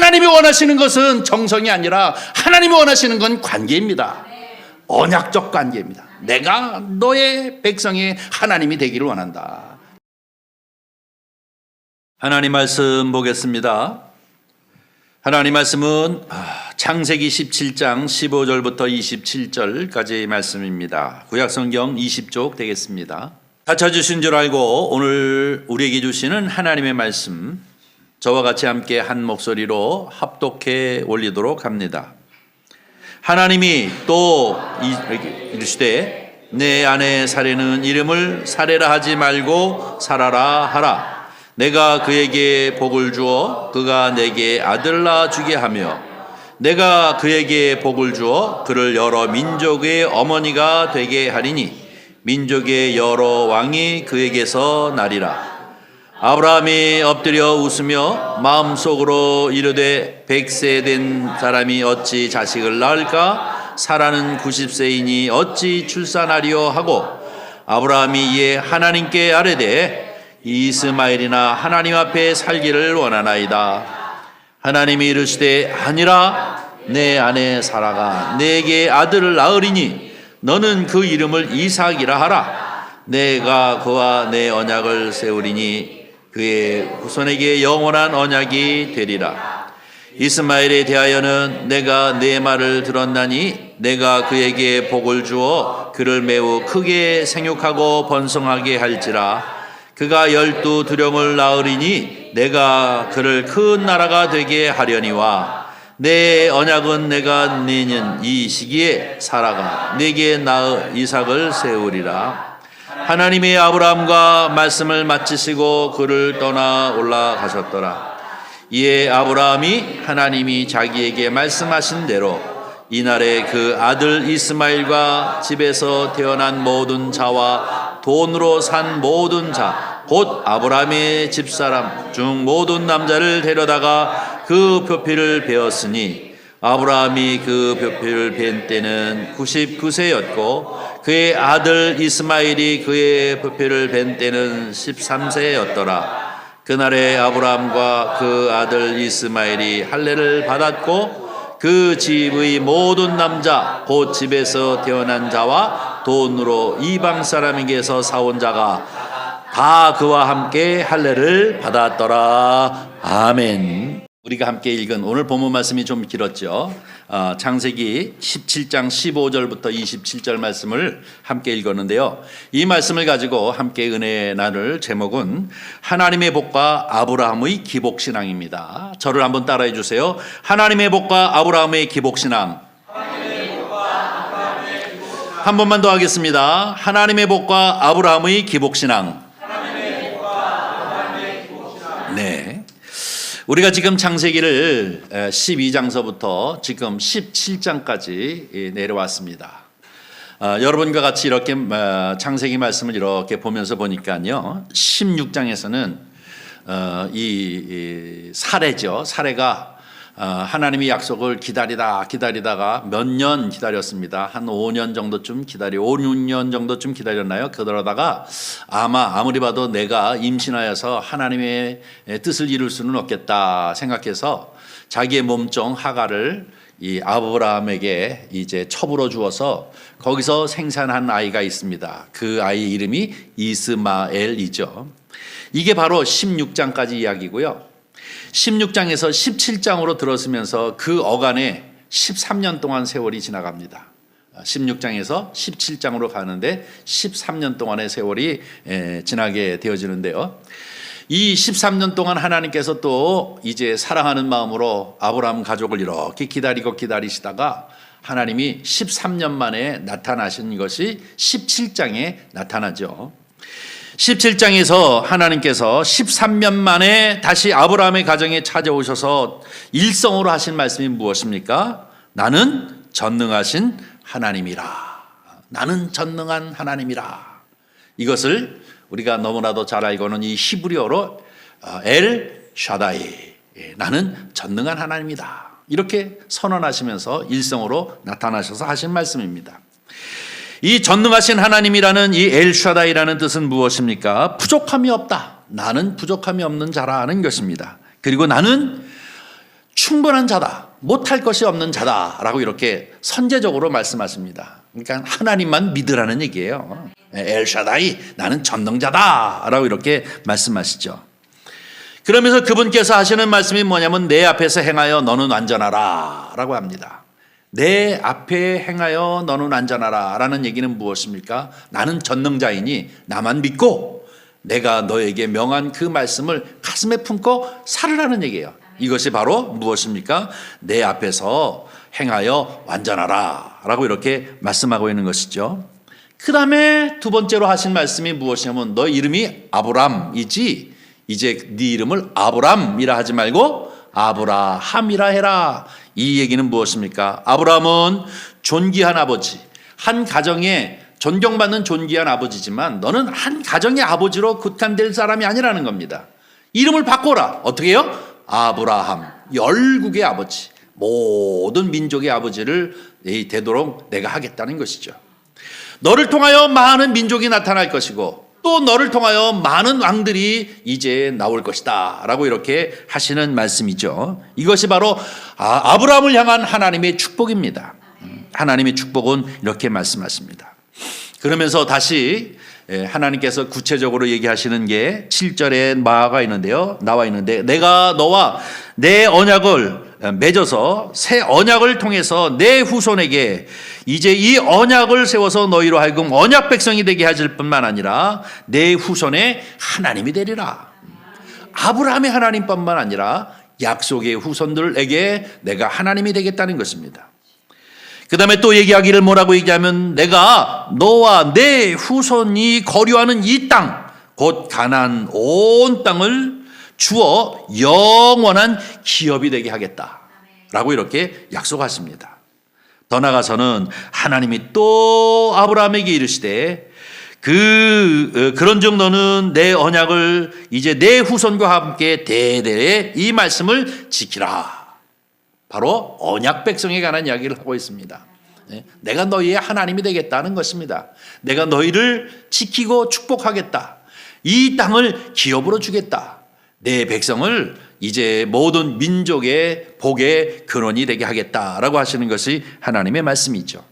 하나님이 원하시는 것은 정성이 아니라 하나님이 원하시는 건 관계입니다. 언약적 관계입니다. 내가 너의 백성의 하나님이 되기를 원한다. 하나님 말씀 보겠습니다. 하나님 말씀은 창세기 17장 15절부터 27절까지의 말씀입니다. 구약성경 20쪽 되겠습니다. 다 찾으신 줄 알고 오늘 우리에게 주시는 하나님의 말씀, 저와 같이 함께 한 목소리로 합독해 올리도록 합니다. 하나님이 또 이르시되 내 아내 사례는 이름을 사례라 하지 말고 사라라 하라. 내가 그에게 복을 주어 그가 내게 아들 낳아 주게 하며 내가 그에게 복을 주어 그를 여러 민족의 어머니가 되게 하리니 민족의 여러 왕이 그에게서 나리라. 아브라함이 엎드려 웃으며 마음속으로 이르되 100세 된 사람이 어찌 자식을 낳을까? 사라는 90세이니 어찌 출산하리요 하고 아브라함이 이에 하나님께 아뢰되 이스마엘이나 하나님 앞에 살기를 원하나이다. 하나님이 이르시되 아니라 내 아내 사라가 내게 아들을 낳으리니 너는 그 이름을 이삭이라 하라. 내가 그와 내 언약을 세우리니 그의 후손에게 영원한 언약이 되리라. 이스마엘에 대하여는 내가 내 말을 들었나니 내가 그에게 복을 주어 그를 매우 크게 생육하고 번성하게 할지라. 그가 12 두령을 낳으리니 내가 그를 큰 나라가 되게 하려니와 내 언약은 내가 내년 이 시기에 사라가 내게 낳을 이삭을 세우리라. 하나님이 아브라함과 말씀을 마치시고 그를 떠나 올라가셨더라. 이에 아브라함이 하나님이 자기에게 말씀하신 대로 이날에 그 아들 이스마엘과 집에서 태어난 모든 자와 돈으로 산 모든 자 곧 아브라함의 집사람 중 모든 남자를 데려다가 그 표피를 베었으니 아브라함이 그 표피를 벤 때는 99세였고 그의 아들 이스마엘이 그의 표피를 벤 때는 13세였더라. 그날에 아브라함과 그 아들 이스마엘이 할례를 받았고 그 집의 모든 남자 곧 집에서 태어난 자와 돈으로 이방 사람에게서 사온 자가 다 그와 함께 할례를 받았더라. 아멘. 우리가 함께 읽은 오늘 본문 말씀이 좀 길었죠. 창세기 17장 15절부터 27절 말씀을 함께 읽었는데요. 이 말씀을 가지고 함께 은혜 나눌 제목은 하나님의 복과 아브라함의 기복신앙입니다. 저를 한번 따라해 주세요. 하나님의 복과 아브라함의 기복신앙. 한 번만 더 하겠습니다. 하나님의 복과 아브라함의 기복신앙. 네. 우리가 지금 창세기를 12장서부터 지금 17장까지 내려왔습니다. 여러분과 같이 이렇게 창세기 말씀을 이렇게 보면서 보니까요. 16장에서는 이 사례죠. 사례가 하나님의 약속을 기다리다가 몇 년 기다렸습니다. 한 5년 정도쯤 5, 6년 정도쯤 기다렸나요? 그러다가 아무리 봐도 내가 임신하여서 하나님의 뜻을 이룰 수는 없겠다 생각해서 자기의 몸종 하가를 이 아브라함에게 이제 첩으로 주어서 거기서 생산한 아이가 있습니다. 그 아이 이름이 이스마엘이죠. 이게 바로 16장까지 이야기고요. 16장에서 17장으로 들어서면서 그 어간에 13년 동안 세월이 지나갑니다. 16장에서 17장으로 가는데 13년 동안의 세월이 지나게 되어지는데요. 이 13년 동안 하나님께서 또 이제 사랑하는 마음으로 아브라함 가족을 이렇게 기다리시다가 하나님이 13년 만에 나타나신 것이 17장에 나타나죠. 17장에서 하나님께서 13년 만에 다시 아브라함의 가정에 찾아오셔서 일성으로 하신 말씀이 무엇입니까? 나는 전능하신 하나님이라. 나는 전능한 하나님이라. 이것을 우리가 너무나도 잘 알고는 이 히브리어로 엘 샤다이, 나는 전능한 하나님이다. 이렇게 선언하시면서 일성으로 나타나셔서 하신 말씀입니다. 이 전능하신 하나님이라는 이 엘샤다이라는 뜻은 무엇입니까? 부족함이 없다. 나는 부족함이 없는 자라는 것입니다. 그리고 나는 충분한 자다, 못할 것이 없는 자다라고 이렇게 선제적으로 말씀하십니다. 그러니까 하나님만 믿으라는 얘기예요. 엘샤다이, 나는 전능자다라고 이렇게 말씀하시죠. 그러면서 그분께서 하시는 말씀이 뭐냐면 내 앞에서 행하여 너는 완전하라 라고 합니다. 내 앞에 행하여 너는 완전하라 라는 얘기는 무엇입니까? 나는 전능자이니 나만 믿고 내가 너에게 명한 그 말씀을 가슴에 품고 살으라는 얘기예요. 이것이 바로 무엇입니까? 내 앞에서 행하여 완전하라 라고 이렇게 말씀하고 있는 것이죠. 그 다음에 두 번째로 하신 말씀이 무엇이냐면 너 이름이 아브람이지 이제 네 이름을 아브람이라 하지 말고 아브라함이라 해라. 이 얘기는 무엇입니까? 아브라함은 존귀한 아버지, 한 가정에 존경받는 존귀한 아버지지만 너는 한 가정의 아버지로 굳건될 사람이 아니라는 겁니다. 이름을 바꿔라. 어떻게 해요? 아브라함, 열국의 아버지, 모든 민족의 아버지를 되도록 내가 하겠다는 것이죠. 너를 통하여 많은 민족이 나타날 것이고 또 너를 통하여 많은 왕들이 이제 나올 것이다 라고 이렇게 하시는 말씀이죠. 이것이 바로 아브라함을 향한 하나님의 축복입니다. 하나님의 축복은 이렇게 말씀하십니다. 그러면서 다시 하나님께서 구체적으로 얘기하시는 게 7절에 나와 있는데 내가 너와 내 언약을 맺어서 새 언약을 통해서 내 후손에게 이제 이 언약을 세워서 너희로 하여금 언약 백성이 되게 하실 뿐만 아니라 내 후손의 하나님이 되리라. 아브라함의 하나님뿐만 아니라 약속의 후손들에게 내가 하나님이 되겠다는 것입니다. 그 다음에 또 얘기하기를 뭐라고 얘기하면 내가 너와 내 후손이 거류하는 이 땅, 곧 가나안 온 땅을 주어 영원한 기업이 되게 하겠다라고 이렇게 약속하십니다. 더 나아가서는 하나님이 또 아브라함에게 이르시되 그런즉 너는 내 언약을 이제 내 후손과 함께 대대에 이 말씀을 지키라. 바로 언약 백성에 관한 이야기를 하고 있습니다. 내가 너희의 하나님이 되겠다는 것입니다. 내가 너희를 지키고 축복하겠다. 이 땅을 기업으로 주겠다. 내 백성을 이제 모든 민족의 복의 근원이 되게 하겠다라고 하시는 것이 하나님의 말씀이죠.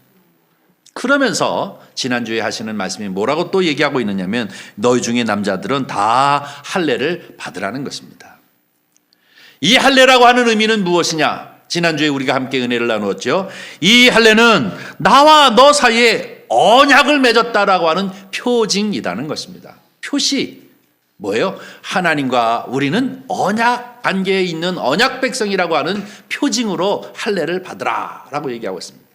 그러면서 지난주에 하시는 말씀이 뭐라고 또 얘기하고 있느냐면 너희 중에 남자들은 다 할례를 받으라는 것입니다. 이 할례라고 하는 의미는 무엇이냐? 지난주에 우리가 함께 은혜를 나누었죠. 이 할례는 나와 너 사이에 언약을 맺었다라고 하는 표징이라는 것입니다. 표시 뭐예요? 하나님과 우리는 언약 관계에 있는 언약 백성이라고 하는 표징으로 할례를 받으라라고 얘기하고 있습니다.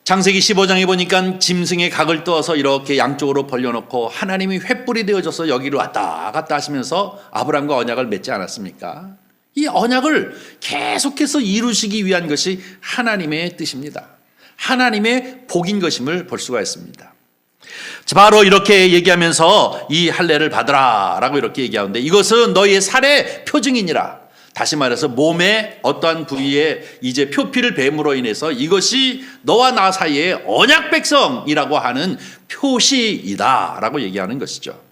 창세기 15장에 보니까 짐승의 각을 떠서 이렇게 양쪽으로 벌려놓고 하나님이 횃불이 되어져서 여기로 왔다 갔다 하시면서 아브라함과 언약을 맺지 않았습니까? 이 언약을 계속해서 이루시기 위한 것이 하나님의 뜻입니다. 하나님의 복인 것임을 볼 수가 있습니다. 바로 이렇게 얘기하면서 이 할례를 받으라 라고 이렇게 얘기하는데 이것은 너희의 살의 표징이니라. 다시 말해서 몸의 어떠한 부위에 이제 표피를 뱀으로 인해서 이것이 너와 나 사이의 언약 백성이라고 하는 표시이다 라고 얘기하는 것이죠.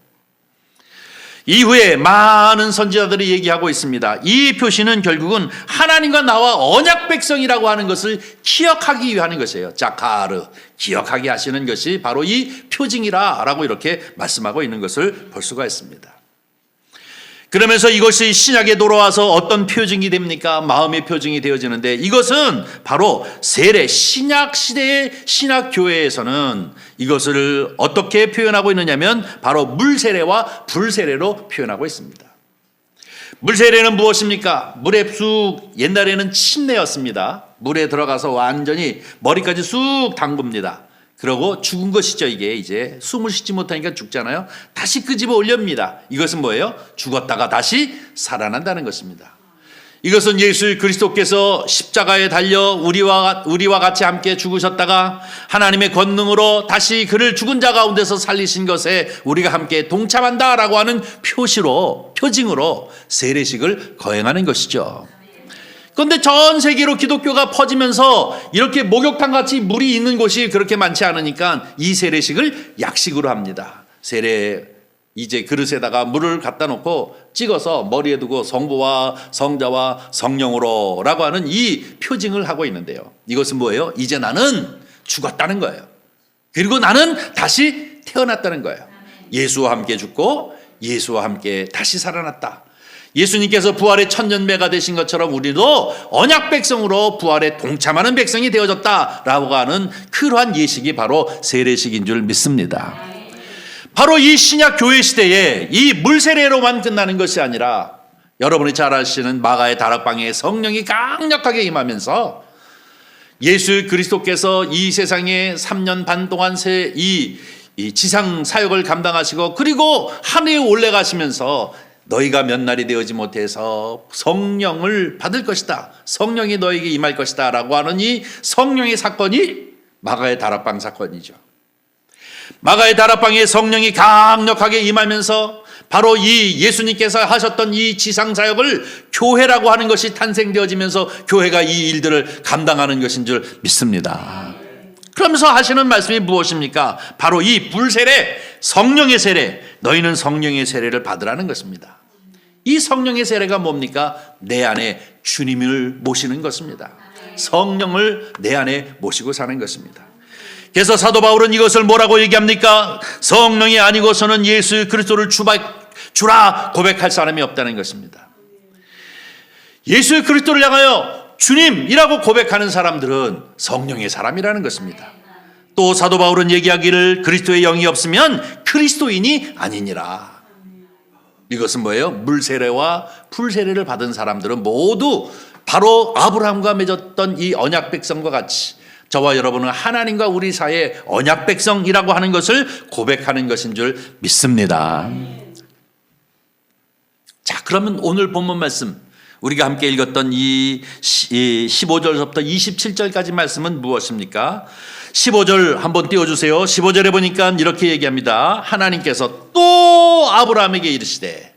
이후에 많은 선지자들이 얘기하고 있습니다. 이 표시는 결국은 하나님과 나와 언약 백성이라고 하는 것을 기억하기 위한 것이에요. 자카르, 기억하게 하시는 것이 바로 이 표징이라고 이렇게 말씀하고 있는 것을 볼 수가 있습니다. 그러면서 이것이 신약에 돌아와서 어떤 표징이 됩니까? 마음의 표징이 되어지는데 이것은 바로 세례, 신약 시대의 신약 교회에서는 이것을 어떻게 표현하고 있느냐면 바로 물세례와 불세례로 표현하고 있습니다. 물세례는 무엇입니까? 물에 쑥 옛날에는 침례였습니다. 물에 들어가서 완전히 머리까지 쑥 담굽니다. 그러고 죽은 것이죠. 이게 이제 숨을 쉬지 못하니까 죽잖아요. 다시 끄집어 올립니다. 이것은 뭐예요? 죽었다가 다시 살아난다는 것입니다. 이것은 예수 그리스도께서 십자가에 달려 우리와 같이 함께 죽으셨다가 하나님의 권능으로 다시 그를 죽은 자 가운데서 살리신 것에 우리가 함께 동참한다라고 하는 표징으로 세례식을 거행하는 것이죠. 그런데 전 세계로 기독교가 퍼지면서 이렇게 목욕탕 같이 물이 있는 곳이 그렇게 많지 않으니까 이 세례식을 약식으로 합니다. 세례 이제 그릇에다가 물을 갖다 놓고 찍어서 머리에 두고 성부와 성자와 성령으로 라고 하는 이 표징을 하고 있는데요. 이것은 뭐예요? 이제 나는 죽었다는 거예요. 그리고 나는 다시 태어났다는 거예요. 예수와 함께 죽고 예수와 함께 다시 살아났다. 예수님께서 부활의 천년매가 되신 것처럼 우리도 언약 백성으로 부활에 동참하는 백성이 되어졌다라고 하는 그러한 예식이 바로 세례식인 줄 믿습니다. 바로 이 신약 교회 시대에 이 물세례로만 끝나는 것이 아니라 여러분이 잘 아시는 마가의 다락방에 성령이 강력하게 임하면서 예수 그리스도께서 이 세상에 3년 반 동안 이 지상 사역을 감당하시고 그리고 하늘에 올라가시면서 너희가 몇 날이 되어지 못해서 성령을 받을 것이다. 성령이 너에게 임할 것이다. 라고 하는 이 성령의 사건이 마가의 다락방 사건이죠. 마가의 다락방에 성령이 강력하게 임하면서 바로 이 예수님께서 하셨던 이 지상 사역을 교회라고 하는 것이 탄생되어지면서 교회가 이 일들을 감당하는 것인 줄 믿습니다. 그러면서 하시는 말씀이 무엇입니까? 바로 이 불세례, 성령의 세례, 너희는 성령의 세례를 받으라는 것입니다. 이 성령의 세례가 뭡니까? 내 안에 주님을 모시는 것입니다. 성령을 내 안에 모시고 사는 것입니다. 그래서 사도 바울은 이것을 뭐라고 얘기합니까? 성령이 아니고서는 예수 그리스도를 주라 고백할 사람이 없다는 것입니다. 예수 그리스도를 향하여 주님이라고 고백하는 사람들은 성령의 사람이라는 것입니다. 또 사도 바울은 얘기하기를 그리스도의 영이 없으면 그리스도인이 아니니라. 이것은 뭐예요? 물세례와 풀세례를 받은 사람들은 모두 바로 아브라함과 맺었던 이 언약 백성과 같이 저와 여러분은 하나님과 우리 사이의 언약 백성이라고 하는 것을 고백하는 것인 줄 믿습니다. 자, 그러면 오늘 본문 말씀 우리가 함께 읽었던 이 15절부터 27절까지 말씀은 무엇입니까? 15절 한번 띄워주세요. 15절에 보니까 이렇게 얘기합니다. 하나님께서 또 아브라함에게 이르시되,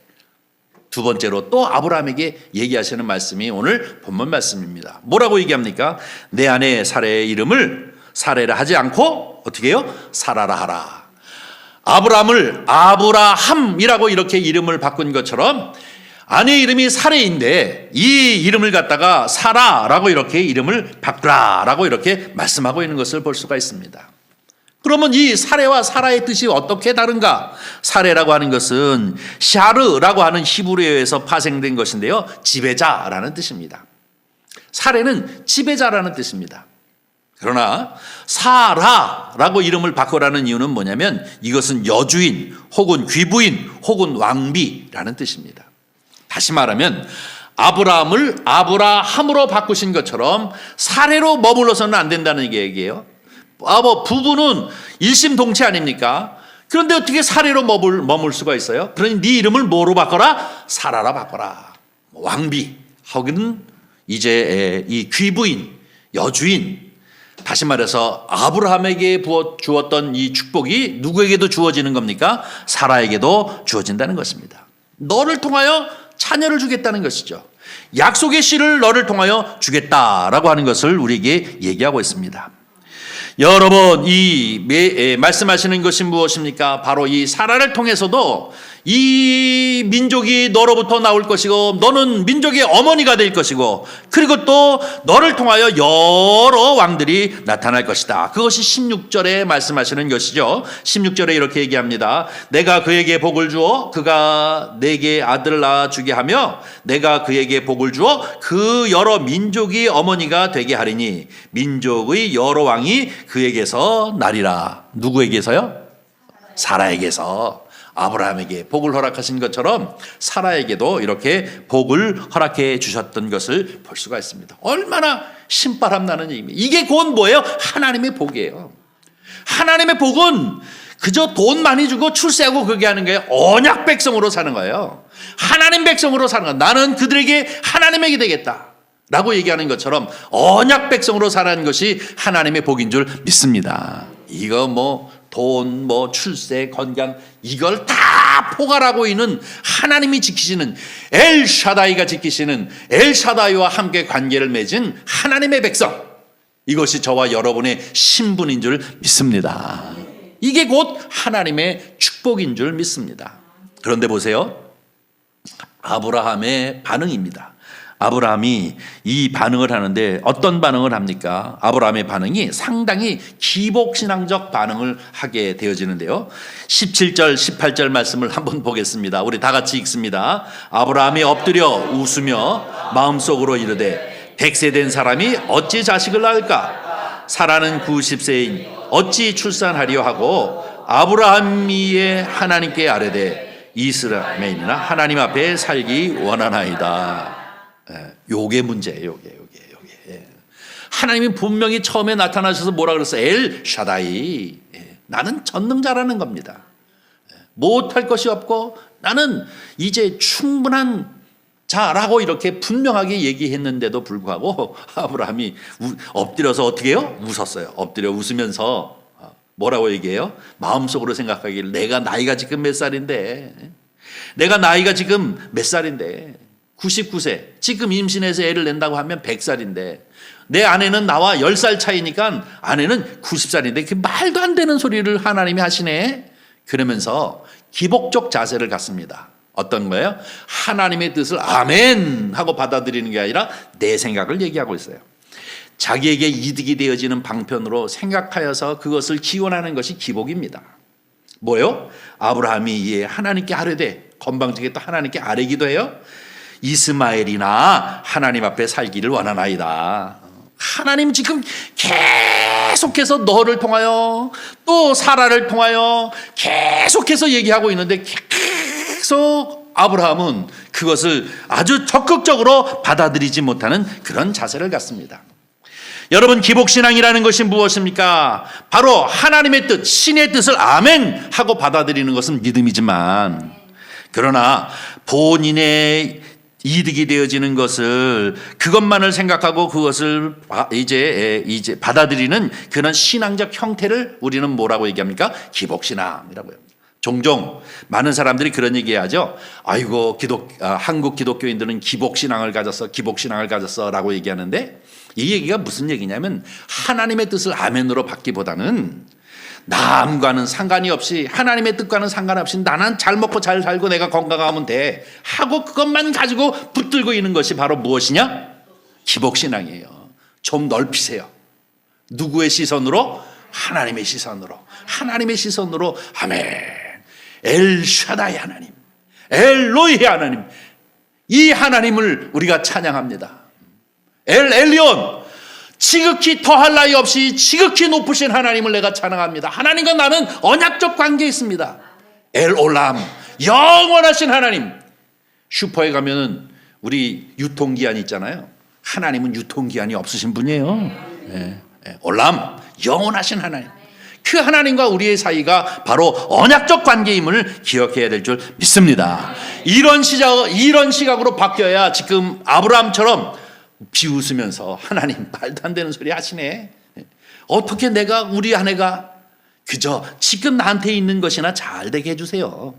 두 번째로 또 아브라함에게 얘기하시는 말씀이 오늘 본문 말씀입니다. 뭐라고 얘기합니까? 내 안에 사레의 이름을 사레라 하지 않고 어떻게 해요? 사라라 하라. 아브라함을 아브라함이라고 이렇게 이름을 바꾼 것처럼 아내 이름이 사레인데 이 이름을 갖다가 사라라고 이렇게 이름을 바꾸라라고 이렇게 말씀하고 있는 것을 볼 수가 있습니다. 그러면 이 사레와 사라의 뜻이 어떻게 다른가? 사레라고 하는 것은 샤르라고 하는 히브리어에서 파생된 것인데요, 지배자라는 뜻입니다. 사레는 지배자라는 뜻입니다. 그러나 사라라고 이름을 바꾸라는 이유는 뭐냐면 이것은 여주인 혹은 귀부인 혹은 왕비라는 뜻입니다. 다시 말하면 아브라함을 아브라함으로 바꾸신 것처럼 사레로 머물러서는 안 된다는 얘기예요. 부부는 일심동체 아닙니까? 그런데 어떻게 사레로 머물 수가 있어요? 그러니 네 이름을 뭐로 바꿔라? 사라라 바꿔라. 왕비 혹은 이제 이 귀부인, 여주인, 다시 말해서 아브라함에게 주었던 이 축복이 누구에게도 주어지는 겁니까? 사라에게도 주어진다는 것입니다. 너를 통하여 자녀를 주겠다는 것이죠. 약속의 씨를 너를 통하여 주겠다라고 하는 것을 우리에게 얘기하고 있습니다. 여러분, 이 말씀하시는 것이 무엇입니까? 바로 이 사라를 통해서도 이 민족이 너로부터 나올 것이고 너는 민족의 어머니가 될 것이고 그리고 또 너를 통하여 여러 왕들이 나타날 것이다. 그것이 16절에 말씀하시는 것이죠. 16절에 이렇게 얘기합니다. 내가 그에게 복을 주어 그가 내게 아들을 낳아주게 하며 내가 그에게 복을 주어 그 여러 민족이 어머니가 되게 하리니 민족의 여러 왕이 그에게서 나리라. 누구에게서요? 사라에게서. 아브라함에게 복을 허락하신 것처럼 사라에게도 이렇게 복을 허락해 주셨던 것을 볼 수가 있습니다. 얼마나 신바람 나는 얘기입니다. 이게 곧 뭐예요? 하나님의 복이에요. 하나님의 복은 그저 돈 많이 주고 출세하고 그게 하는 거예요. 언약 백성으로 사는 거예요. 하나님 백성으로 사는 거예요. 나는 그들에게 하나님에게 되겠다 라고 얘기하는 것처럼 언약 백성으로 살아가는 것이 하나님의 복인 줄 믿습니다. 이거 돈, 출세, 건강 이걸 다 포괄하고 있는 하나님이 지키시는 엘샤다이가 지키시는 엘샤다이와 함께 관계를 맺은 하나님의 백성, 이것이 저와 여러분의 신분인 줄 믿습니다. 이게 곧 하나님의 축복인 줄 믿습니다. 그런데 보세요. 아브라함의 반응입니다. 아브라함이 이 반응을 하는데 어떤 반응을 합니까? 아브라함의 반응이 상당히 기복신앙적 반응을 하게 되어지는데요. 17절, 18절 말씀을 한번 보겠습니다. 우리 다 같이 읽습니다. 아브라함이 엎드려 웃으며 마음속으로 이르되 100세 된 사람이 어찌 자식을 낳을까? 사라는 90세인 어찌 출산하려 하고 아브라함이 하나님께 아뢰되 이스라엘이나 하나님 앞에 살기 원하나이다. 요게 문제예요. 요게. 하나님이 분명히 처음에 나타나셔서 뭐라 그랬어요? 엘 샤다이. 나는 전능자라는 겁니다. 못할 것이 없고 나는 이제 충분한 자라고 이렇게 분명하게 얘기했는데도 불구하고 아브라함이 엎드려서 어떻게 해요? 웃었어요. 엎드려 웃으면서 뭐라고 얘기해요? 마음속으로 생각하기를 내가 나이가 지금 몇 살인데 99세 지금 임신해서 애를 낸다고 하면 100살인데 내 아내는 나와 10살 차이니까 아내는 90살인데 그 말도 안 되는 소리를 하나님이 하시네. 그러면서 기복적 자세를 갖습니다. 어떤 거예요? 하나님의 뜻을 아멘 하고 받아들이는 게 아니라 내 생각을 얘기하고 있어요. 자기에게 이득이 되어지는 방편으로 생각하여서 그것을 기원하는 것이 기복입니다. 뭐요? 아브라함이 하나님께 아뢰되 건방지게 또 하나님께 아뢰기도 해요. 이스마엘이나 하나님 앞에 살기를 원하나이다. 하나님 지금 계속해서 너를 통하여 또 사라를 통하여 계속해서 얘기하고 있는데 계속 아브라함은 그것을 아주 적극적으로 받아들이지 못하는 그런 자세를 갖습니다. 여러분, 기복신앙이라는 것이 무엇입니까? 바로 하나님의 뜻, 신의 뜻을 아멘 하고 받아들이는 것은 믿음이지만 그러나 본인의 이득이 되어지는 것을 그것만을 생각하고 그것을 이제 받아들이는 그런 신앙적 형태를 우리는 뭐라고 얘기합니까? 기복신앙이라고 합니다. 종종 많은 사람들이 그런 얘기하죠. 아이고 한국 기독교인들은 기복신앙을 가졌어라고 얘기하는데 이 얘기가 무슨 얘기냐면 하나님의 뜻을 아멘으로 받기보다는 남과는 상관이 없이 하나님의 뜻과는 상관없이 나는 잘 먹고 잘 살고 내가 건강하면 돼 하고 그것만 가지고 붙들고 있는 것이 바로 무엇이냐? 기복신앙이에요. 좀 넓히세요. 누구의 시선으로? 하나님의 시선으로. 아멘. 엘샤다이 하나님, 엘로이 하나님, 이 하나님을 우리가 찬양합니다. 엘리온, 지극히 더할 나위 없이 지극히 높으신 하나님을 내가 찬양합니다. 하나님과 나는 언약적 관계에 있습니다. 엘올람, 영원하신 하나님. 슈퍼에 가면은 우리 유통기한 있잖아요. 하나님은 유통기한이 없으신 분이에요. 올람, 영원하신 하나님. 그 하나님과 우리의 사이가 바로 언약적 관계임을 기억해야 될 줄 믿습니다. 이런 시각으로 바뀌어야 지금 아브라함처럼 비웃으면서 하나님 말도 안 되는 소리 하시네. 어떻게 우리 아내가 그저 지금 나한테 있는 것이나 잘 되게 해주세요.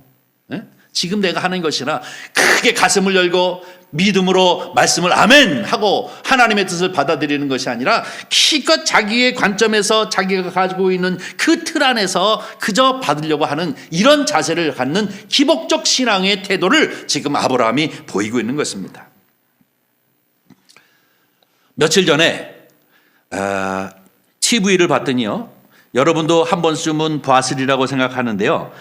지금 내가 하는 것이나 크게 가슴을 열고 믿음으로 말씀을 아멘 하고 하나님의 뜻을 받아들이는 것이 아니라 기껏 자기의 관점에서 자기가 가지고 있는 그 틀 안에서 그저 받으려고 하는 이런 자세를 갖는 기복적 신앙의 태도를 지금 아브라함이 보이고 있는 것입니다. 며칠 전에 TV를 봤더니요, 여러분도 한 번쯤은 봤으리라고 생각하는데요,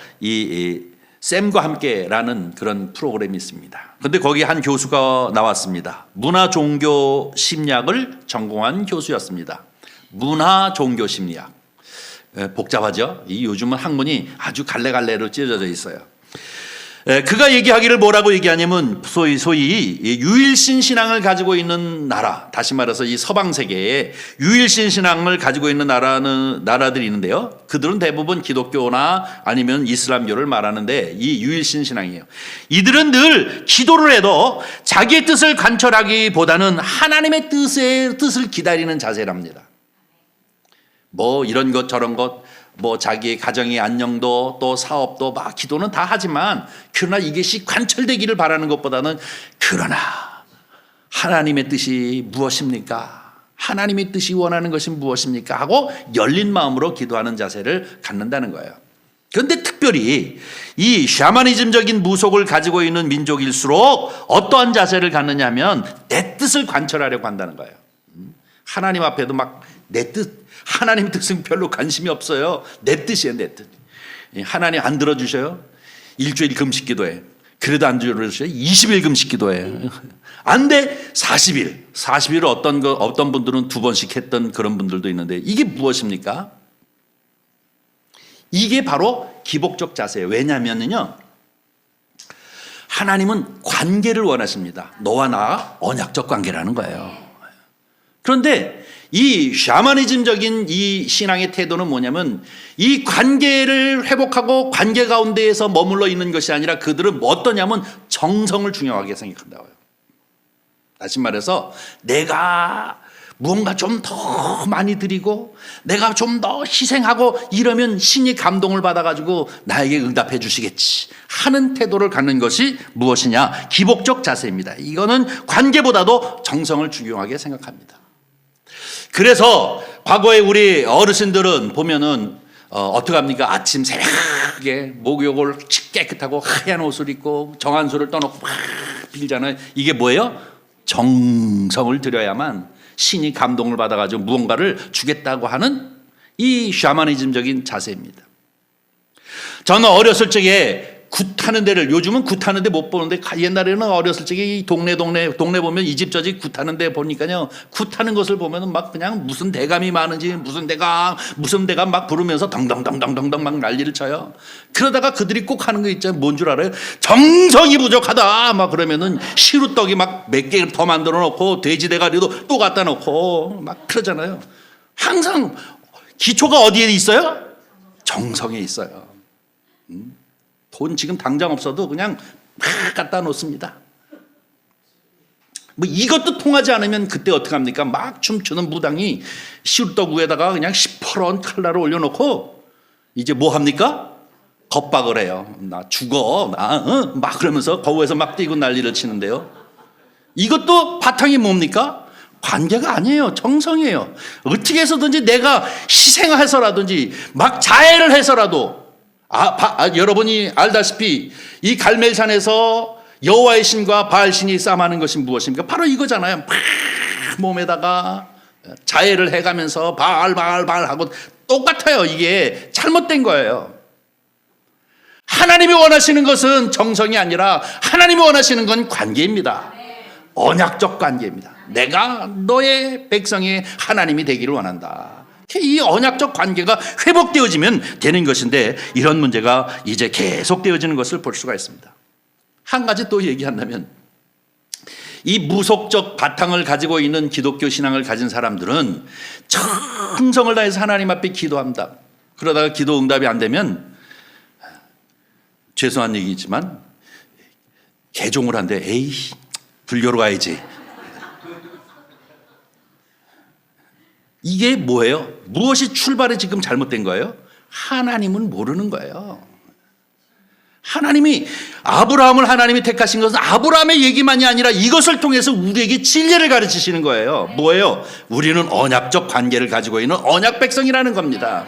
쌤과 함께라는 그런 프로그램이 있습니다. 그런데 거기 한 교수가 나왔습니다. 문화 종교 심리학을 전공한 교수였습니다. 문화 종교 심리학. 복잡하죠? 요즘은 학문이 아주 갈래갈래로 찢어져 있어요. 그가 얘기하기를 뭐라고 얘기하냐면 소위 유일신 신앙을 가지고 있는 나라, 다시 말해서 이 서방 세계에 유일신 신앙을 가지고 있는 나라들이 있는데요, 그들은 대부분 기독교나 아니면 이슬람교를 말하는데 이 유일신 신앙이에요. 이들은 늘 기도를 해도 자기의 뜻을 관철하기보다는 하나님의 뜻을 기다리는 자세랍니다. 뭐 이런 것 저런 것, 뭐 자기의 가정의 안녕도 또 사업도 막 기도는 다 하지만 그러나 이것이 관철되기를 바라는 것보다는 그러나 하나님의 뜻이 무엇입니까? 하나님의 뜻이 원하는 것이 무엇입니까? 하고 열린 마음으로 기도하는 자세를 갖는다는 거예요. 그런데 특별히 이 샤머니즘적인 무속을 가지고 있는 민족일수록 어떠한 자세를 갖느냐 하면 내 뜻을 관철하려고 한다는 거예요. 하나님 앞에도 막 내 뜻, 하나님 뜻은 별로 관심이 없어요. 내 뜻이에요, 내 뜻. 하나님 안 들어주셔요? 일주일 금식 기도해. 그래도 안 들어주셔요? 20일 금식 기도해. 안 돼? 40일. 40일을 어떤 분들은 2번씩 했던 그런 분들도 있는데 이게 무엇입니까? 이게 바로 기복적 자세예요. 왜냐하면요, 하나님은 관계를 원하십니다. 너와 나 언약적 관계라는 거예요. 그런데 이 샤머니즘적인 이 신앙의 태도는 뭐냐면 이 관계를 회복하고 관계 가운데에서 머물러 있는 것이 아니라 그들은 어떠냐면 정성을 중요하게 생각한다고요. 다시 말해서 내가 무언가 좀 더 많이 드리고 내가 좀 더 희생하고 이러면 신이 감동을 받아가지고 나에게 응답해 주시겠지 하는 태도를 갖는 것이 무엇이냐? 기복적 자세입니다. 이거는 관계보다도 정성을 중요하게 생각합니다. 그래서 과거에 우리 어르신들은 보면은 어떻게 합니까? 아침 새벽에 목욕을 깨끗하고 하얀 옷을 입고 정한수를 떠놓고 막 빌잖아요. 이게 뭐예요? 정성을 들여야만 신이 감동을 받아가지고 무언가를 주겠다고 하는 이 샤머니즘적인 자세입니다. 저는 어렸을 적에 굿하는 데를, 요즘은 굿하는 데 못 보는데 옛날에는 어렸을 적에 이 동네 보면 이 집 저 집 굿하는 데 보니까요, 굿하는 것을 보면은 막 그냥 무슨 대감이 많은지 무슨 대감 막 부르면서 덩덩덩덩덩덩 막 난리를 쳐요. 그러다가 그들이 꼭 하는 거 있잖아요. 뭔 줄 알아요? 정성이 부족하다 막 그러면은 시루떡이 막 몇 개 더 만들어 놓고 돼지 대가리도 또 갖다 놓고 막 그러잖아요. 항상 기초가 어디에 있어요? 정성에 있어요. 돈 지금 당장 없어도 그냥 막 갖다 놓습니다. 뭐 이것도 통하지 않으면 그때 어떻게 합니까? 막 춤추는 무당이 시루떡 위에다가 그냥 시퍼런 칼날을 올려놓고 이제 뭐 합니까? 겁박을 해요. 나 죽어. 막 그러면서 거기에서 막 뛰고 난리를 치는데요. 이것도 바탕이 뭡니까? 관계가 아니에요. 정성이에요. 어떻게 해서든지 내가 희생해서라든지 막 자해를 해서라도 여러분이 알다시피 이 갈멜산에서 여호와의 신과 바알 신이 싸움하는 것이 무엇입니까? 바로 이거잖아요. 막 몸에다가 자해를 해가면서 바알 하고 똑같아요. 이게 잘못된 거예요. 하나님이 원하시는 것은 정성이 아니라 하나님이 원하시는 건 관계입니다. 언약적 관계입니다. 내가 너의 백성의 하나님이 되기를 원한다. 이 언약적 관계가 회복되어지면 되는 것인데 이런 문제가 이제 계속되어지는 것을 볼 수가 있습니다. 한 가지 또 얘기한다면 이 무속적 바탕을 가지고 있는 기독교 신앙을 가진 사람들은 정성을 다해서 하나님 앞에 기도합니다. 그러다가 기도 응답이 안 되면 죄송한 얘기지만 개종을 한대. 에이, 불교로 가야지. 이게 뭐예요? 무엇이 출발이 지금 잘못된 거예요? 하나님은 모르는 거예요. 하나님이 아브라함을 하나님이 택하신 것은 아브라함의 얘기만이 아니라 이것을 통해서 우리에게 진리를 가르치시는 거예요. 뭐예요? 우리는 언약적 관계를 가지고 있는 언약 백성이라는 겁니다.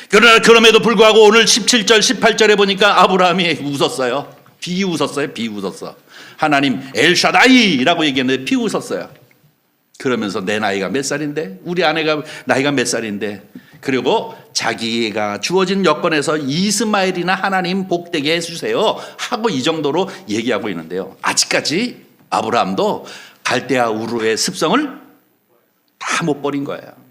그러나 그럼에도 불구하고 오늘 17절 18절에 보니까 아브라함이 웃었어요. 비웃었어. 하나님 엘샤다이라고 얘기했는데 비웃었어요. 그러면서 내 나이가 몇 살인데, 우리 아내가 나이가 몇 살인데, 그리고 자기가 주어진 여건에서 이스마엘이나 하나님 복되게 해주세요 하고 이 정도로 얘기하고 있는데요. 아직까지 아브라함도 갈대아 우르의 습성을 다 못 버린 거예요.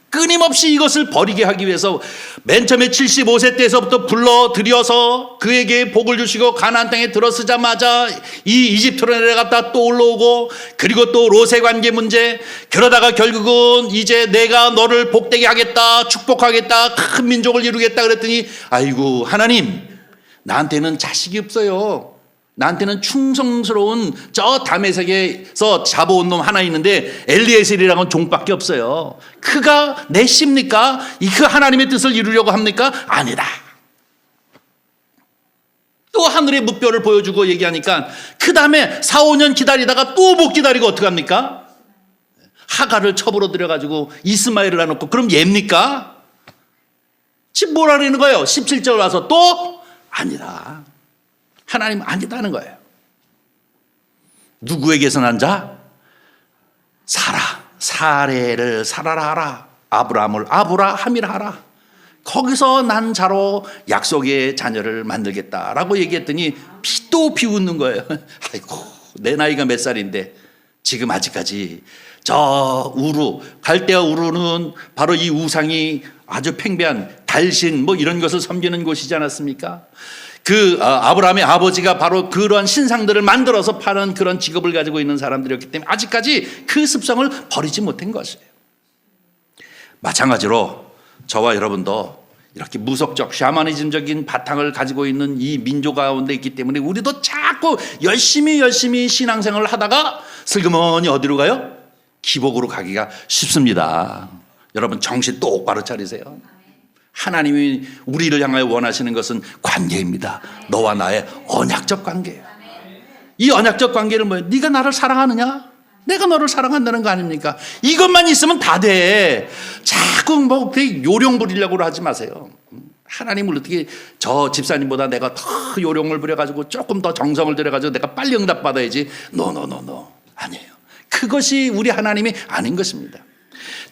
끊임없이 이것을 버리게 하기 위해서 맨 처음에 75세 때에서부터 불러들여서 그에게 복을 주시고 가나안 땅에 들어서자마자 이 이집트로 내려갔다 또 올라오고, 그리고 또 롯의 관계 문제, 그러다가 결국은 이제 내가 너를 복되게 하겠다, 축복하겠다, 큰 민족을 이루겠다 그랬더니 아이고 하나님, 나한테는 자식이 없어요. 나한테는 충성스러운 저 다메섹에서 잡아온 놈 하나 있는데 엘리에셀이라고는 종밖에 없어요. 그가 내 씨입니까? 그 하나님의 뜻을 이루려고 합니까? 아니다. 또 하늘의 무뼈를 보여주고 얘기하니까 그 다음에 4, 5년 기다리다가 또 못 기다리고 어떡합니까? 하가를 첩으로 들여가지고 이스마엘을 놔놓고 그럼 얘입니까? 지금 뭐라 그러는 거예요? 17절 와서 또 아니다. 하나님 아니다는 거예요. 누구에게서 난 자? 사라. 사례를 사라라 하라. 아브라함을 아브라함이라 하라. 거기서 난 자로 약속의 자녀를 만들겠다라고 얘기했더니 또 비웃는 거예요. 아이고, 내 나이가 몇 살인데 지금 아직까지 저 우루, 갈대아 우루는 바로 이 우상이 아주 팽배한 달신 뭐 이런 것을 섬기는 곳이지 않았습니까? 아브라함의 아버지가 바로 그런 신상들을 만들어서 파는 그런 직업을 가지고 있는 사람들이었기 때문에 아직까지 그 습성을 버리지 못한 것이에요. 마찬가지로 저와 여러분도 이렇게 무속적 샤머니즘적인 바탕을 가지고 있는 이 민족 가운데 있기 때문에 우리도 자꾸 열심히 신앙생활을 하다가 슬그머니 어디로 가요? 기복으로 가기가 쉽습니다. 여러분 정신 똑바로 차리세요. 하나님이 우리를 향하여 원하시는 것은 관계입니다. 너와 나의 언약적 관계예요. 이 언약적 관계는 뭐예요? 네가 나를 사랑하느냐? 내가 너를 사랑한다는 거 아닙니까? 이것만 있으면 다 돼. 자꾸 뭐 요령 부리려고 하지 마세요. 하나님을 어떻게 저 집사님보다 내가 더 요령을 부려가지고 조금 더 정성을 들여가지고 내가 빨리 응답받아야지. 노. 아니에요. 그것이 우리 하나님이 아닌 것입니다.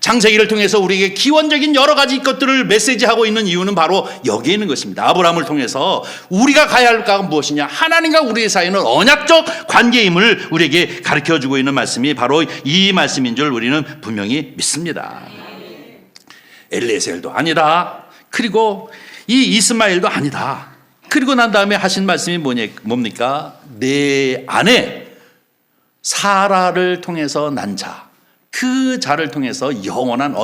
창세기를 통해서 우리에게 기원적인 여러 가지 것들을 메시지하고 있는 이유는 바로 여기에 있는 것입니다. 아브라함을 통해서 우리가 가야 할 것은 무엇이냐? 하나님과 우리의 사이는 언약적 관계임을 우리에게 가르쳐주고 있는 말씀이 바로 이 말씀인 줄 우리는 분명히 믿습니다. 엘리에셀도 아니다. 그리고 이 이스마엘도 아니다. 그리고 난 다음에 하신 말씀이 뭡니까? 내 아내 사라를 통해서 난 자, 그 자를 통해서 영원한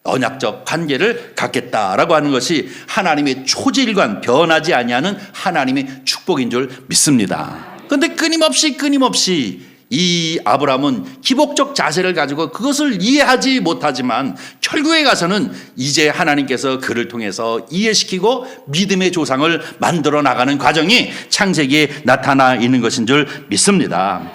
언약적 관계를 갖겠다라고 하는 것이 하나님의 초질관, 변하지 아니하는 하나님의 축복인 줄 믿습니다. 그런데 끊임없이 이 아브라함은 기복적 자세를 가지고 그것을 이해하지 못하지만 결국에 가서는 이제 하나님께서 그를 통해서 이해시키고 믿음의 조상을 만들어 나가는 과정이 창세기에 나타나 있는 것인 줄 믿습니다.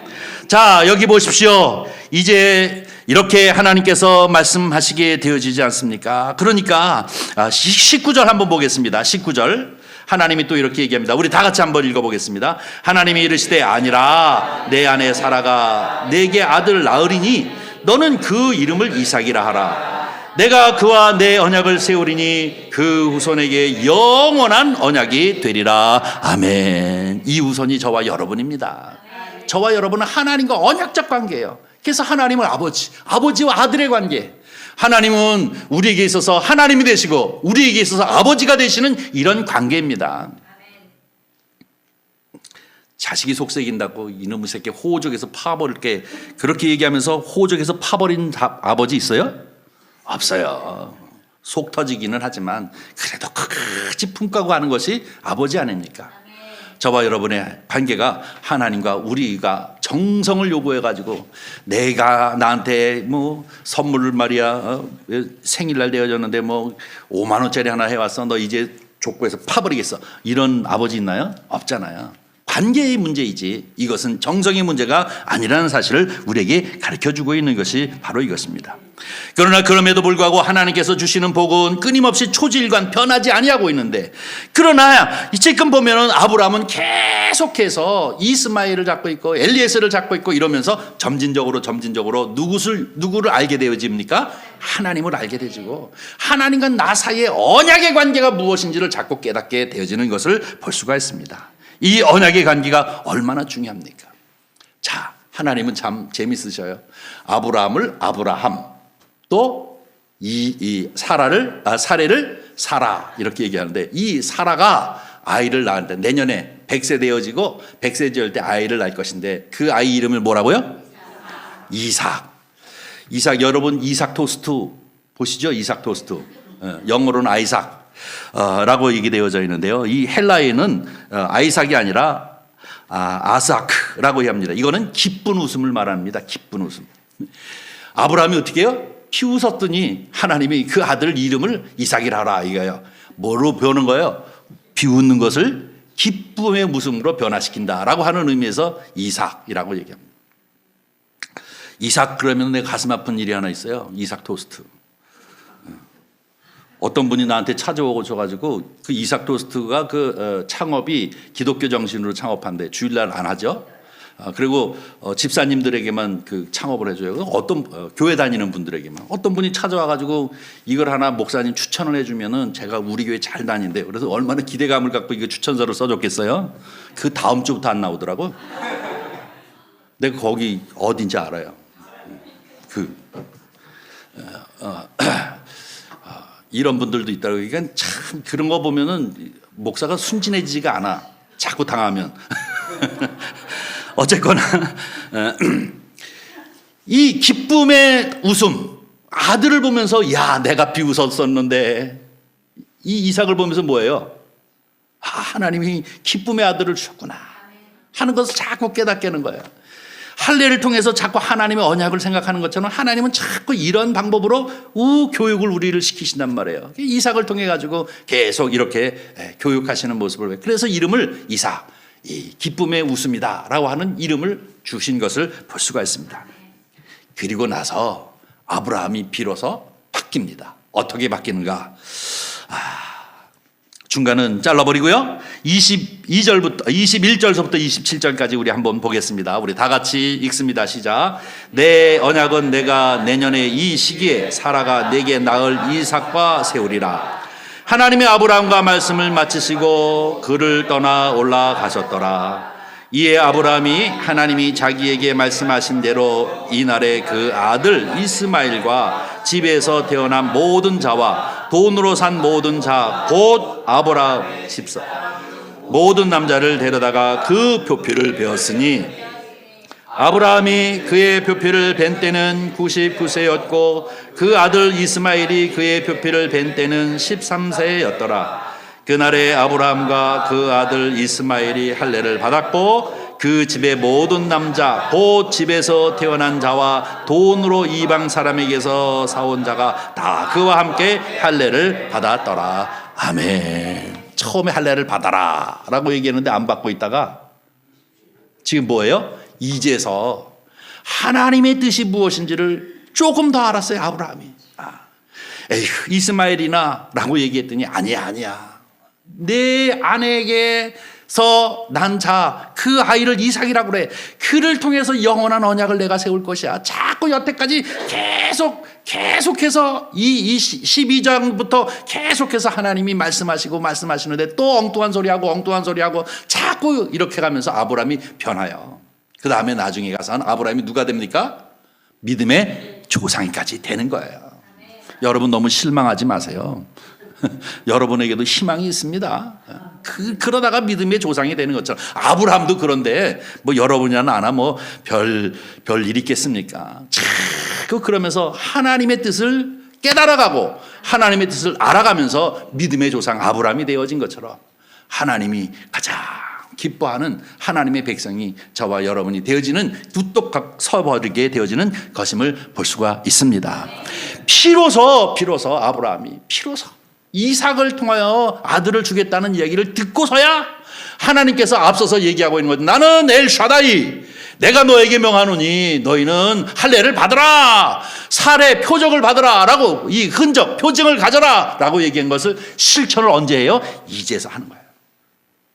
자, 여기 보십시오. 이제 이렇게 하나님께서 말씀하시게 되어지지 않습니까? 그러니까 19절 한번 보겠습니다. 19절 하나님이 또 이렇게 얘기합니다. 우리 다 같이 한번 읽어보겠습니다. 하나님이 이르시되 아니라 내 아내 사라가 내게 아들 낳으리니 너는 그 이름을 이삭이라 하라. 내가 그와 내 언약을 세우리니 그 후손에게 영원한 언약이 되리라. 아멘. 이 후손이 저와 여러분입니다. 저와 여러분은 하나님과 언약적 관계예요. 그래서 하나님은 아버지와 아들의 관계. 하나님은 우리에게 있어서 하나님이 되시고 우리에게 있어서 아버지가 되시는 이런 관계입니다. 자식이 속썩인다고 이놈의 새끼 호적에서 파버릴게 그렇게 얘기하면서 호적에서 파버린 아버지 있어요? 없어요. 속 터지기는 하지만 그래도 끝까지 품가고 하는 것이 아버지 아닙니까? 저와 여러분의 관계가 하나님과 우리가 정성을 요구해가지고 내가 나한테 뭐 선물을 말이야 생일날 되어졌는데 뭐 5만 원짜리 하나 해왔어 너 이제 족보에서 파버리겠어 이런 아버지 있나요? 없잖아요. 관계의 문제이지 이것은 정성의 문제가 아니라는 사실을 우리에게 가르쳐주고 있는 것이 바로 이것입니다. 그러나 그럼에도 불구하고 하나님께서 주시는 복은 끊임없이 초질관 변하지 아니하고 있는데 그러나 지금 보면은 아브라함은 계속해서 이스마엘을 잡고 있고 엘리에셀을 잡고 있고 이러면서 점진적으로 누구를 알게 되어집니까? 하나님을 알게 되지고 하나님과 나 사이의 언약의 관계가 무엇인지를 자꾸 깨닫게 되어지는 것을 볼 수가 있습니다. 이 언약의 관계가 얼마나 중요합니까? 자, 하나님은 참 재밌으셔요. 아브라함을 아브라함, 또 이 사례를 사라 이렇게 얘기하는데 이 사라가 아이를 낳았는데 내년에 100세 되어지고 100세 지을 때 아이를 낳을 것인데 그 아이 이름을 뭐라고요? 이삭. 여러분 이삭 토스트 보시죠? 이삭 토스트. 영어로는 아이삭. 라고 얘기되어져 있는데요. 이 헬라에는 아이삭이 아니라 아삭라고 합니다. 이거는 기쁜 웃음을 말합니다. 기쁜 웃음. 아브라함이 어떻게 해요? 비웃었더니 하나님이 그 아들 이름을 이삭이라 하라 이거예요. 뭐로 배우는 거예요? 비웃는 것을 기쁨의 웃음으로 변화시킨다라고 하는 의미에서 이삭이라고 얘기합니다. 이삭 그러면 내 가슴 아픈 일이 하나 있어요. 이삭 토스트. 어떤 분이 나한테 찾아오고 줘가지고 그 이삭 토스트가 창업이 기독교 정신으로 창업한대. 주일날 안 하죠. 그리고 집사님들에게만 그 창업을 해줘요. 어떤 교회 다니는 분들에게만. 어떤 분이 찾아와가지고 이걸 하나 목사님 추천을 해주면은 제가 우리 교회 잘 다닌대요. 그래서 얼마나 기대감을 갖고 이거 추천서를 써줬겠어요. 그 다음 주부터 안 나오더라고. 내가 거기 어딘지 알아요. 이런 분들도 있다고. 그러니까 참 그런 거 보면은 목사가 순진해지지가 않아. 자꾸 당하면. 어쨌거나 이 기쁨의 웃음, 아들을 보면서 야 내가 비웃었었는데, 이 이삭을 보면서 뭐예요? 하나님이 기쁨의 아들을 주셨구나 하는 것을 자꾸 깨닫게는 거예요. 할례를 통해서 자꾸 하나님의 언약을 생각하는 것처럼 하나님은 자꾸 이런 방법으로 교육을 우리를 시키신단 말이에요. 이삭을 통해 가지고 계속 이렇게 교육하시는 모습을 왜. 그래서 이름을 이삭, 이 기쁨의 웃음이다 라고 하는 이름을 주신 것을 볼 수가 있습니다. 그리고 나서 아브라함이 비로소 바뀝니다. 어떻게 바뀌는가? 중간은 잘라버리고요. 21절서부터 27절까지 우리 한번 보겠습니다. 우리 다 같이 읽습니다. 시작. 내 언약은 내가 내년에 이 시기에 사라가 내게 낳을 이삭과 세우리라. 하나님의 아브라함과 말씀을 마치시고 그를 떠나 올라가셨더라. 이에 아브라함이 하나님이 자기에게 말씀하신 대로 이날에 그 아들 이스마엘과 집에서 태어난 모든 자와 돈으로 산 모든 자 곧 아브라함 집사 모든 남자를 데려다가 그 표표를 베었으니 아브라함이 그의 표표를 벤 때는 99세였고 그 아들 이스마엘이 그의 표표를 벤 때는 13세였더라. 그날에 아브라함과 그 아들 이스마엘이 할례를 받았고 그 집의 모든 남자 곧 집에서 태어난 자와 돈으로 이방 사람에게서 사온 자가 다 그와 함께 할례를 받았더라. 아멘. 처음에 할례를 받아라 라고 얘기했는데 안 받고 있다가 지금 뭐예요? 이제서 하나님의 뜻이 무엇인지를 조금 더 알았어요. 아브라함이. 에휴 이스마엘이나 라고 얘기했더니 아니야. 내 아내에게서 난 자 그 아이를 이삭이라고 그래. 그를 통해서 영원한 언약을 내가 세울 것이야. 자꾸 여태까지 계속해서 이 12장부터 계속해서 하나님이 말씀하시는데 또 엉뚱한 소리하고 자꾸 이렇게 가면서 아브라함이 변화요. 그 다음에 나중에 가서는 아브라함이 누가 됩니까? 믿음의 조상이까지 되는 거예요. 여러분 너무 실망하지 마세요. 여러분에게도 희망이 있습니다. 그러다가 믿음의 조상이 되는 것처럼 아브라함도 그런데 뭐 여러분이나 나나 뭐 별 일 있겠습니까? 자꾸 그러면서 하나님의 뜻을 깨달아가고 하나님의 뜻을 알아가면서 믿음의 조상 아브라함이 되어진 것처럼 하나님이 가장 기뻐하는 하나님의 백성이 저와 여러분이 되어지는 뚝뚝 서버리게 되어지는 것임을 볼 수가 있습니다. 비로소 아브라함이 이삭을 통하여 아들을 주겠다는 이야기를 듣고서야 하나님께서 앞서서 얘기하고 있는 거죠. 나는 엘샤다이, 내가 너에게 명하노니 너희는 할례를 받으라, 살의 표적을 받으라 라고, 이 흔적 표징을 가져라 라고 얘기한 것을 실천을 언제 해요? 이제서 하는 거예요.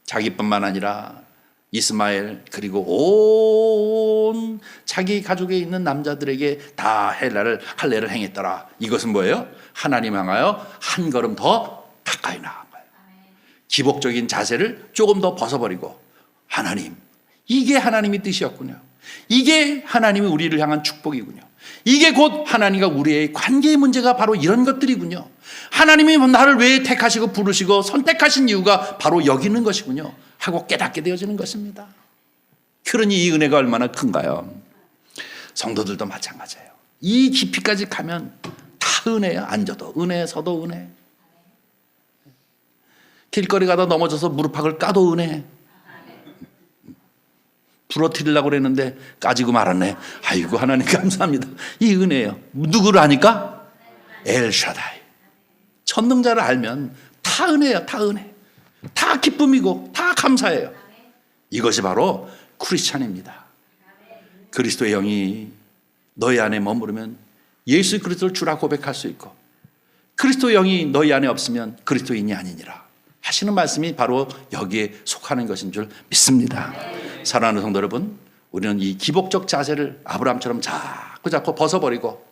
자기뿐만 아니라 이스마엘 그리고 온 자기 가족에 있는 남자들에게 다 할례를 행했더라. 이것은 뭐예요? 하나님 향하여 한 걸음 더 가까이 나간 거예요. 기복적인 자세를 조금 더 벗어버리고 하나님, 이게 하나님의 뜻이었군요. 이게 하나님이 우리를 향한 축복이군요. 이게 곧 하나님과 우리의 관계의 문제가 바로 이런 것들이군요. 하나님이 나를 왜 택하시고 부르시고 선택하신 이유가 바로 여기 있는 것이군요 하고 깨닫게 되어지는 것입니다. 그러니 이 은혜가 얼마나 큰가요? 성도들도 마찬가지예요. 이 깊이까지 가면 다 은혜야. 앉아도 은혜, 서도 은혜. 길거리 가다 넘어져서 무릎팍을 까도 은혜. 부러뜨리려고 그랬는데 까지고 말았네. 아이고 하나님 감사합니다. 이 은혜예요. 누구를 아니까? 엘샤다이. 전능자를 알면 다 은혜예요. 다 은혜. 다 기쁨이고 다 감사해요. 이것이 바로 크리스찬입니다. 그리스도의 영이 너희 안에 머무르면 예수 그리스도를 주라 고백할 수 있고 그리스도 영이 너희 안에 없으면 그리스도인이 아니니라 하시는 말씀이 바로 여기에 속하는 것인 줄 믿습니다. 사랑하는 성도 여러분, 우리는 이 기복적 자세를 아브라함처럼 자꾸 벗어버리고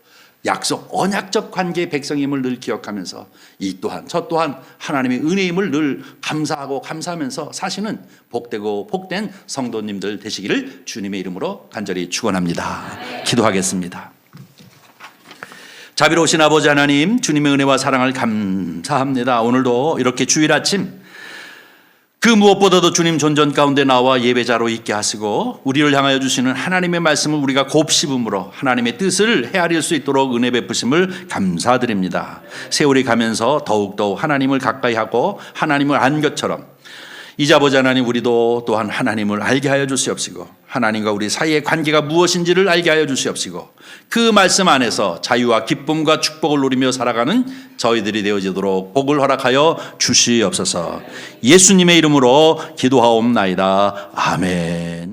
약속, 언약적 관계의 백성임을 늘 기억하면서 이 또한 저 또한 하나님의 은혜임을 늘 감사하고 감사하면서 사시는 복되고 복된 성도님들 되시기를 주님의 이름으로 간절히 축원합니다. 기도하겠습니다. 자비로우신 아버지 하나님, 주님의 은혜와 사랑을 감사합니다. 오늘도 이렇게 주일 아침 그 무엇보다도 주님 존전 가운데 나와 예배자로 있게 하시고 우리를 향하여 주시는 하나님의 말씀을 우리가 곱씹음으로 하나님의 뜻을 헤아릴 수 있도록 은혜 베푸심을 감사드립니다. 세월이 가면서 더욱더욱 하나님을 가까이 하고 하나님을 안 것처럼 이제 아버지 하나님, 우리도 또한 하나님을 알게 하여 주시옵시고 하나님과 우리 사이의 관계가 무엇인지를 알게 하여 주시옵시고 그 말씀 안에서 자유와 기쁨과 축복을 누리며 살아가는 저희들이 되어지도록 복을 허락하여 주시옵소서. 예수님의 이름으로 기도하옵나이다. 아멘.